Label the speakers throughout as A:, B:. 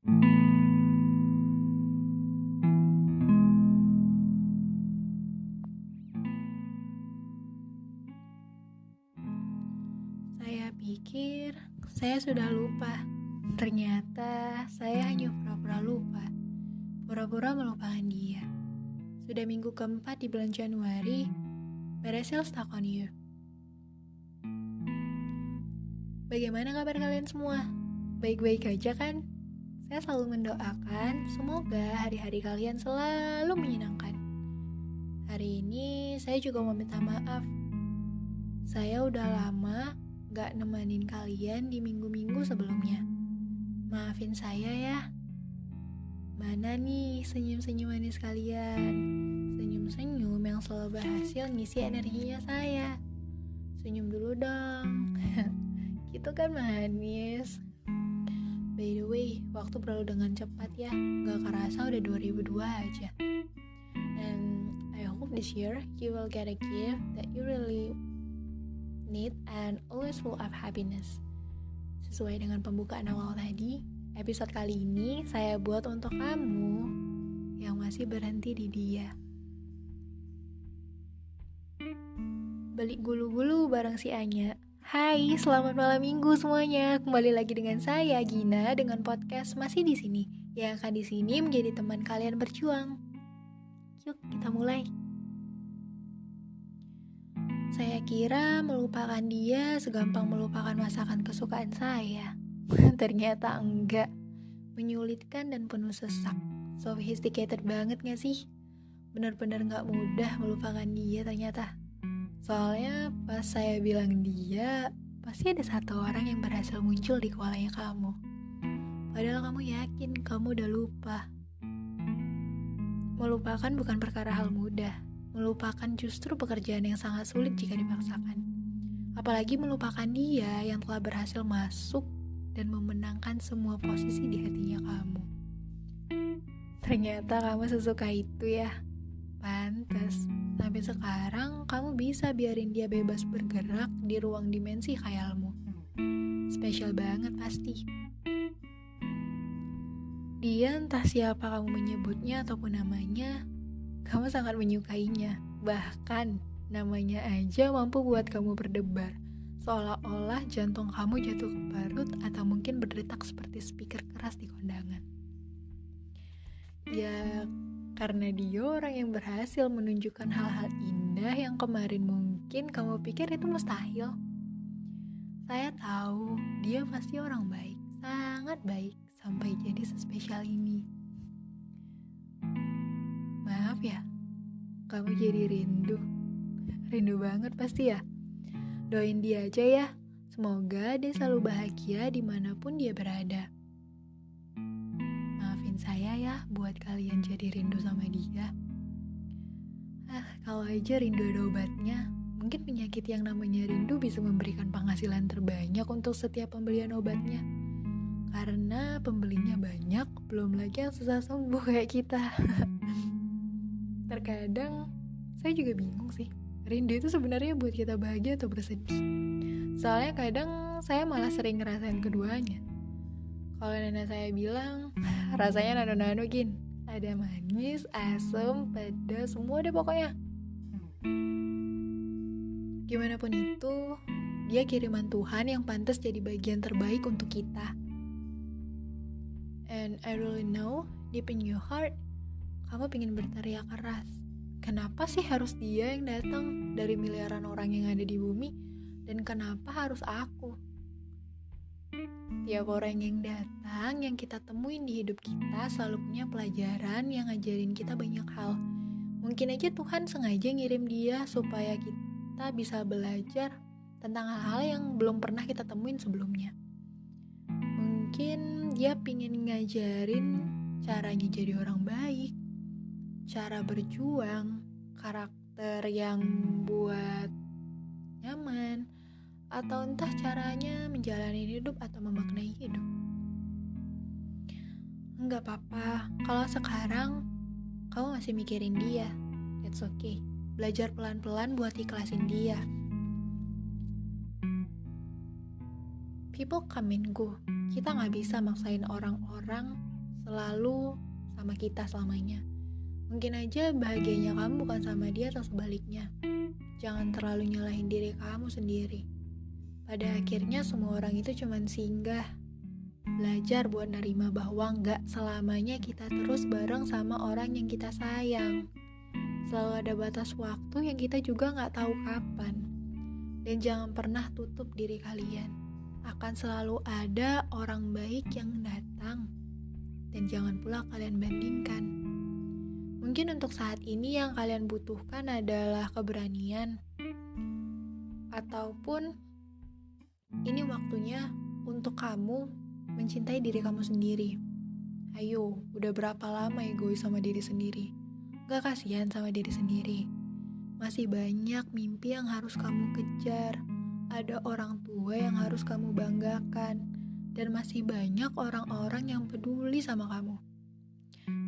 A: Saya pikir saya sudah lupa. Ternyata saya hanya pura-pura lupa. Pura-pura melupakan dia. Sudah minggu keempat di bulan Januari, but I still stuck on you. Bagaimana kabar kalian semua? Baik-baik aja kan? Saya selalu mendoakan semoga hari-hari kalian selalu menyenangkan. Hari ini saya juga mau minta maaf. Saya udah lama gak nemenin kalian di minggu-minggu sebelumnya. Maafin saya ya. Mana nih senyum-senyum manis kalian? Senyum-senyum yang selalu berhasil ngisi energinya saya. Senyum dulu dong. Gitu kan manis. By the way, waktu berlalu dengan cepat ya. Gak kerasa udah 2002 aja. And I hope this year you will get a gift that you really need and always full of happiness. Sesuai dengan pembukaan awal tadi, episode kali ini saya buat untuk kamu yang masih berhenti di dia. Beli gulu-gulu bareng si Anya. Hai, selamat malam minggu semuanya. Kembali lagi dengan saya Gina dengan podcast Masih di Sini yang akan di sini menjadi teman kalian berjuang. Yuk, kita mulai. Saya kira melupakan dia segampang melupakan masakan kesukaan saya. Ternyata enggak. Menyulitkan dan penuh sesak. Sophisticated banget gak sih? Benar-benar gak mudah melupakan dia ternyata. Soalnya pas saya bilang dia, pasti ada satu orang yang berhasil muncul di kepalanya kamu. Padahal kamu yakin kamu udah lupa. Melupakan bukan perkara hal mudah. Melupakan justru pekerjaan yang sangat sulit jika dipaksakan. Apalagi melupakan dia yang telah berhasil masuk dan memenangkan semua posisi di hatinya kamu. Ternyata kamu sesuka itu ya. Pantes, sampai sekarang kamu bisa biarin dia bebas bergerak di ruang dimensi khayalmu. Spesial banget pasti. Dia entah siapa kamu menyebutnya ataupun namanya, kamu sangat menyukainya. Bahkan namanya aja mampu buat kamu berdebar, seolah-olah jantung kamu jatuh ke parut atau mungkin berdetak seperti speaker keras di kondangan. Ya, karena dia orang yang berhasil menunjukkan hal-hal indah yang kemarin mungkin kamu pikir itu mustahil. Saya tahu dia pasti orang baik, sangat baik, sampai jadi sespesial ini. Maaf ya, kamu jadi rindu. Rindu banget pasti ya. Doain dia aja ya. Semoga dia selalu bahagia dimanapun dia berada. Maafin saya ya buat kalian jadi rindu sama dia. Kalau aja rindu ada obatnya, mungkin penyakit yang namanya rindu bisa memberikan penghasilan terbanyak untuk setiap pembelian obatnya. Karena pembelinya banyak, belum lagi yang susah sembuh kayak kita. Terkadang saya juga bingung sih, rindu itu sebenarnya buat kita bahagia atau bersedih. Soalnya kadang saya malah sering ngerasain keduanya. Kalau nenek saya bilang, rasanya nano-nano gin. Ada manis, asam, pedas, semua deh pokoknya. Gimana pun itu, dia kiriman Tuhan yang pantas jadi bagian terbaik untuk kita. And I really know, deep in your heart, kamu pengen berteriak keras. Kenapa sih harus dia yang datang dari miliaran orang yang ada di bumi? Dan kenapa harus aku? Tiap orang yang datang, yang kita temuin di hidup kita selalu punya pelajaran yang ngajarin kita banyak hal. Mungkin aja Tuhan sengaja ngirim dia supaya kita bisa belajar tentang hal-hal yang belum pernah kita temuin sebelumnya. Mungkin dia pingin ngajarin caranya jadi orang baik, cara berjuang, karakter yang buat nyaman, atau entah caranya menjalani hidup atau memaknai hidup. Enggak apa-apa, kalau sekarang kamu masih mikirin dia, that's okay. Belajar pelan-pelan buat ikhlasin dia. People come and go. Kita gak bisa maksain orang-orang selalu sama kita selamanya. Mungkin aja bahagianya kamu bukan sama dia atau sebaliknya. Jangan terlalu nyalahin diri kamu sendiri. Pada akhirnya semua orang itu cuma singgah. Belajar buat nerima bahwa gak selamanya kita terus bareng sama orang yang kita sayang. Selalu ada batas waktu yang kita juga gak tahu kapan. Dan jangan pernah tutup diri kalian. Akan selalu ada orang baik yang datang. Dan jangan pula kalian bandingkan. Mungkin untuk saat ini yang kalian butuhkan adalah keberanian. Ataupun ini waktunya untuk kamu mencintai diri kamu sendiri. Ayo, udah berapa lama egois sama diri sendiri? Gak kasihan sama diri sendiri? Masih banyak mimpi yang harus kamu kejar. Ada orang tua yang harus kamu banggakan. Dan masih banyak orang-orang yang peduli sama kamu.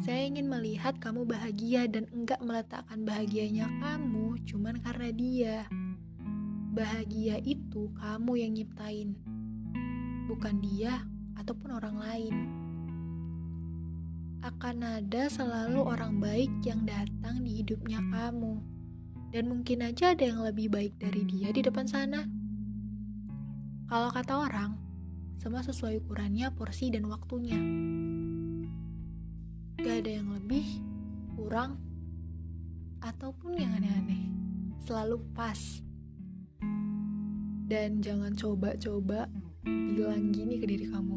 A: Saya ingin melihat kamu bahagia dan enggak meletakkan bahagianya kamu cuman karena dia. Bahagia itu kamu yang nyiptain, bukan dia ataupun orang lain. Akan ada selalu orang baik yang datang di hidupnya kamu. Dan mungkin aja ada yang lebih baik dari dia di depan sana. Kalau kata orang, semua sesuai ukurannya, porsi, dan waktunya. Gak ada yang lebih, kurang, ataupun yang aneh-aneh. Selalu pas. Dan jangan coba-coba bilang gini ke diri kamu.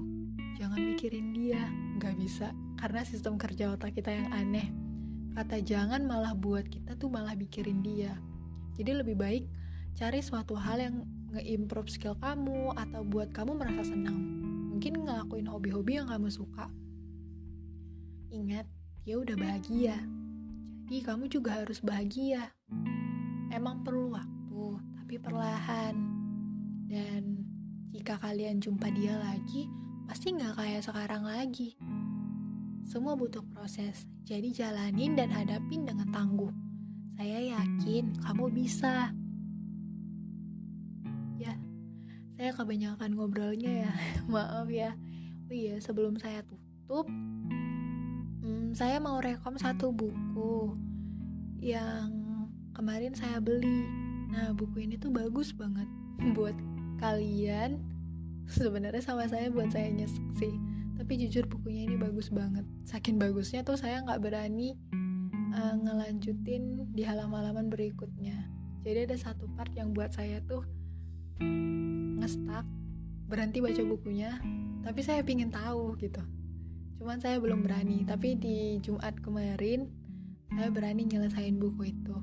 A: Jangan mikirin dia, gak bisa. Karena sistem kerja otak kita yang aneh. Kata jangan malah buat kita tuh malah mikirin dia. Jadi lebih baik cari suatu hal yang nge-improve skill kamu atau buat kamu merasa senang. Mungkin ngelakuin hobi-hobi yang kamu suka. Ingat, dia udah bahagia. Jadi kamu juga harus bahagia. Emang perlu waktu, tapi perlahan. Dan jika kalian jumpa dia lagi, pasti gak kayak sekarang lagi. Semua butuh proses, jadi jalanin dan hadapin dengan tangguh. Saya yakin kamu bisa. Ya, saya kebanyakan ngobrolnya ya, maaf ya. Oh iya, sebelum saya tutup, saya mau rekom satu buku yang kemarin saya beli. Nah, buku ini tuh bagus banget buat kalian. Sebenarnya sama saya buat saya nyesek sih. Tapi jujur bukunya ini bagus banget. Saking bagusnya tuh saya gak berani ngelanjutin di halaman-halaman berikutnya. Jadi ada satu part yang buat saya tuh nge-stuck, berhenti baca bukunya. Tapi saya pingin tahu gitu. Cuman saya belum berani. Tapi di Jumat kemarin saya berani nyelesain buku itu.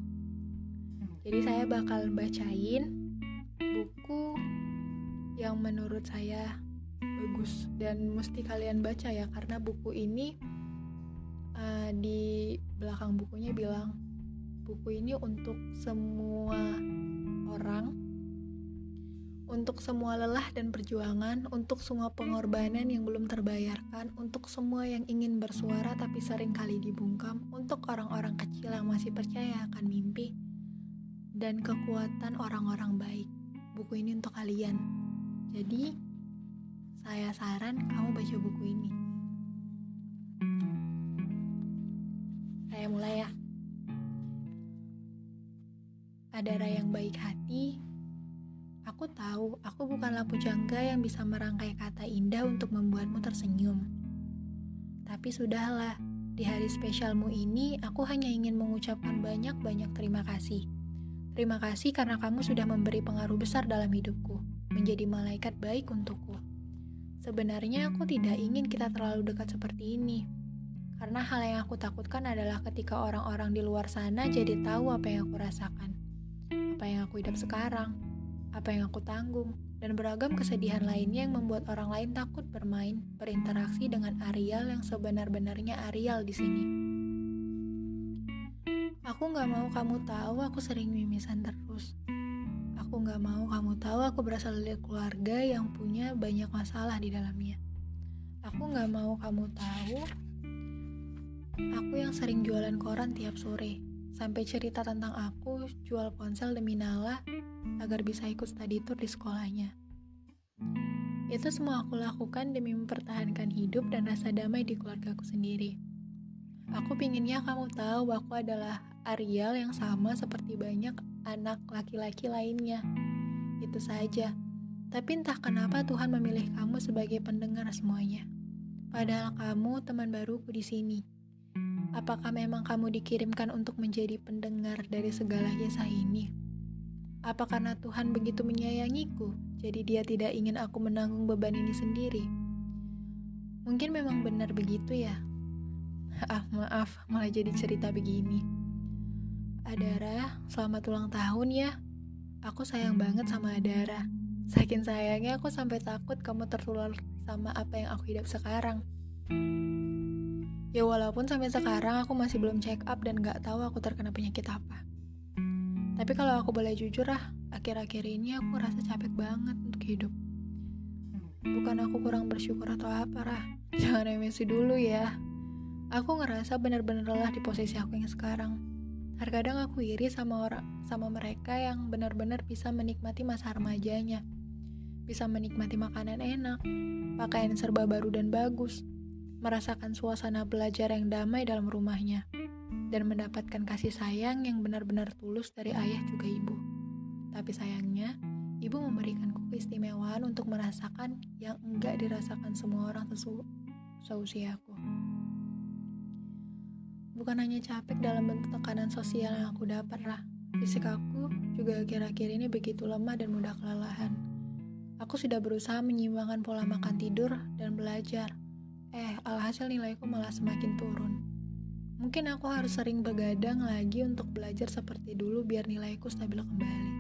A: Jadi saya bakal bacain buku yang menurut saya bagus dan mesti kalian baca ya, karena buku ini di belakang bukunya bilang buku ini untuk semua orang, untuk semua lelah dan perjuangan, untuk semua pengorbanan yang belum terbayarkan, untuk semua yang ingin bersuara tapi sering kali dibungkam, untuk orang-orang kecil yang masih percaya akan mimpi, dan kekuatan orang-orang baik. Buku ini untuk kalian. Jadi saya saran kamu baca buku ini. Saya mulai ya. Adara yang baik hati, aku tahu aku bukanlah pujangga yang bisa merangkai kata indah untuk membuatmu tersenyum. Tapi sudahlah, di hari spesialmu ini aku hanya ingin mengucapkan banyak-banyak terima kasih. Terima kasih karena kamu sudah memberi pengaruh besar dalam hidupku, menjadi malaikat baik untukku. Sebenarnya aku tidak ingin kita terlalu dekat seperti ini. Karena hal yang aku takutkan adalah ketika orang-orang di luar sana jadi tahu apa yang aku rasakan, apa yang aku hidup sekarang, apa yang aku tanggung, dan beragam kesedihan lainnya yang membuat orang lain takut bermain, berinteraksi dengan Ariel yang sebenar-benarnya Ariel di sini. Aku gak mau kamu tahu aku sering mimisan terus. Aku gak mau kamu tahu aku berasal dari keluarga yang punya banyak masalah di dalamnya. Aku gak mau kamu tahu aku yang sering jualan koran tiap sore, sampai cerita tentang aku jual ponsel demi Nala agar bisa ikut study tour di sekolahnya. Itu semua aku lakukan demi mempertahankan hidup dan rasa damai di keluargaku sendiri. Aku pinginnya kamu tahu aku adalah Ariel yang sama seperti banyak anak laki-laki lainnya. Itu saja. Tapi entah kenapa Tuhan memilih kamu sebagai pendengar semuanya. Padahal kamu teman baruku di sini. Apakah memang kamu dikirimkan untuk menjadi pendengar dari segala kisah ini? Apa karena Tuhan begitu menyayangiku, jadi Dia tidak ingin aku menanggung beban ini sendiri? Mungkin memang benar begitu ya. Maaf, malah jadi cerita begini. Adara, selamat ulang tahun ya. Aku sayang banget sama Adara. Saking sayangnya aku sampai takut kamu tertular sama apa yang aku hidup sekarang. Ya walaupun sampai sekarang aku masih belum check up dan gak tahu aku terkena penyakit apa. Tapi kalau aku boleh jujur akhir-akhir ini aku rasa capek banget untuk hidup. Bukan aku kurang bersyukur atau apa, Jangan emosi dulu ya. Aku ngerasa benar-benar lelah di posisi aku yang sekarang. Terkadang aku iri sama mereka yang benar-benar bisa menikmati masa remajanya. Bisa menikmati makanan enak, pakaian serba baru dan bagus, merasakan suasana belajar yang damai dalam rumahnya, dan mendapatkan kasih sayang yang benar-benar tulus dari ayah juga ibu. Tapi sayangnya, ibu memberikanku keistimewaan untuk merasakan yang enggak dirasakan semua orang seusiaku. Bukan hanya capek dalam bentuk tekanan sosial yang aku dapat, Fisik aku juga akhir-akhir ini begitu lemah dan mudah kelelahan. Aku sudah berusaha menyeimbangkan pola makan tidur dan belajar. Alhasil nilaiku malah semakin turun. Mungkin aku harus sering begadang lagi untuk belajar seperti dulu biar nilaiku stabil kembali.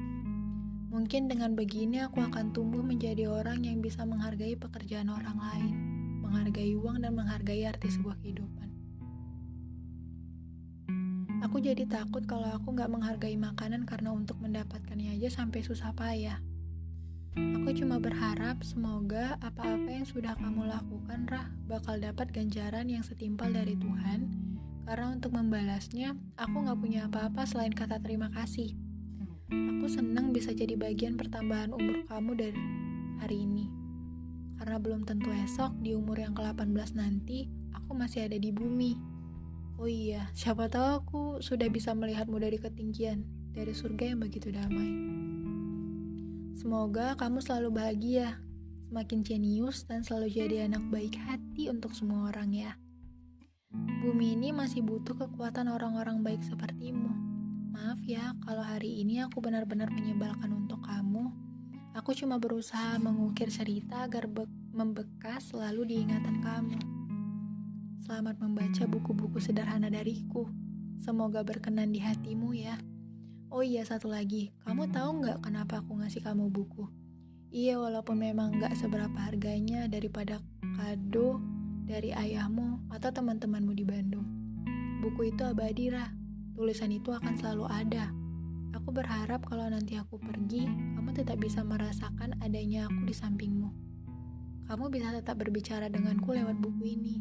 A: Mungkin dengan begini aku akan tumbuh menjadi orang yang bisa menghargai pekerjaan orang lain, menghargai uang dan menghargai arti sebuah kehidupan. Aku jadi takut kalau aku gak menghargai makanan karena untuk mendapatkannya aja sampai susah payah. Aku cuma berharap semoga apa-apa yang sudah kamu lakukan, bakal dapat ganjaran yang setimpal dari Tuhan. Karena untuk membalasnya, aku gak punya apa-apa selain kata terima kasih. Aku senang bisa jadi bagian pertambahan umur kamu dari hari ini. Karena belum tentu esok di umur yang ke-18 nanti, aku masih ada di bumi. Oh iya, siapa tahu aku sudah bisa melihatmu dari ketinggian, dari surga yang begitu damai. Semoga kamu selalu bahagia, semakin jenius dan selalu jadi anak baik hati untuk semua orang ya. Bumi ini masih butuh kekuatan orang-orang baik sepertimu. Maaf ya kalau hari ini aku benar-benar menyebalkan untuk kamu. Aku cuma berusaha mengukir cerita agar membekas selalu di ingatan kamu. Selamat membaca buku-buku sederhana dariku. Semoga berkenan di hatimu ya. Oh iya, satu lagi, kamu tahu nggak kenapa aku ngasih kamu buku? Iya, walaupun memang nggak seberapa harganya daripada kado dari ayahmu atau teman-temanmu di Bandung. Buku itu abadi, Tulisan itu akan selalu ada. Aku berharap kalau nanti aku pergi, kamu tetap bisa merasakan adanya aku di sampingmu. Kamu bisa tetap berbicara denganku lewat buku ini.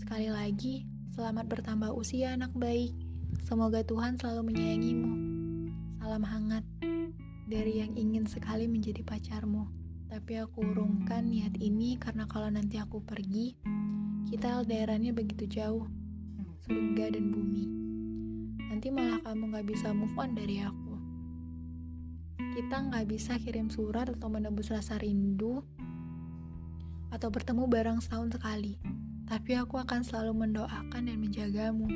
A: Sekali lagi, selamat bertambah usia anak baik. Semoga Tuhan selalu menyayangimu. Salam hangat dari yang ingin sekali menjadi pacarmu. Tapi aku urungkan niat ini karena kalau nanti aku pergi, kita LDR-annya begitu jauh, surga dan bumi. Nanti malah kamu gak bisa move on dari aku. Kita gak bisa kirim surat atau menebus rasa rindu, atau bertemu bareng setahun sekali. Tapi aku akan selalu mendoakan dan menjagamu.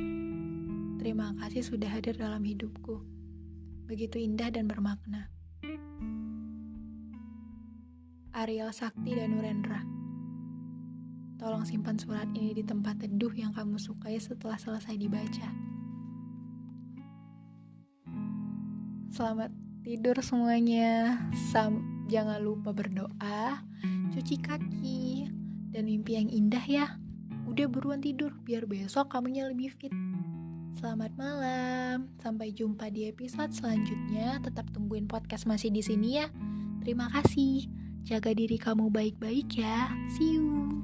A: Terima kasih sudah hadir dalam hidupku. Begitu indah dan bermakna. Ariel Sakti dan Nurendra. Tolong simpan surat ini di tempat teduh yang kamu sukai setelah selesai dibaca. Selamat tidur semuanya. Jangan lupa berdoa, cuci kaki, dan mimpi yang indah ya. Udah buruan tidur biar besok kamunya lebih fit. Selamat malam. Sampai jumpa di episode selanjutnya. Tetap tungguin podcast masih di sini ya. Terima kasih. Jaga diri kamu baik-baik ya. See you.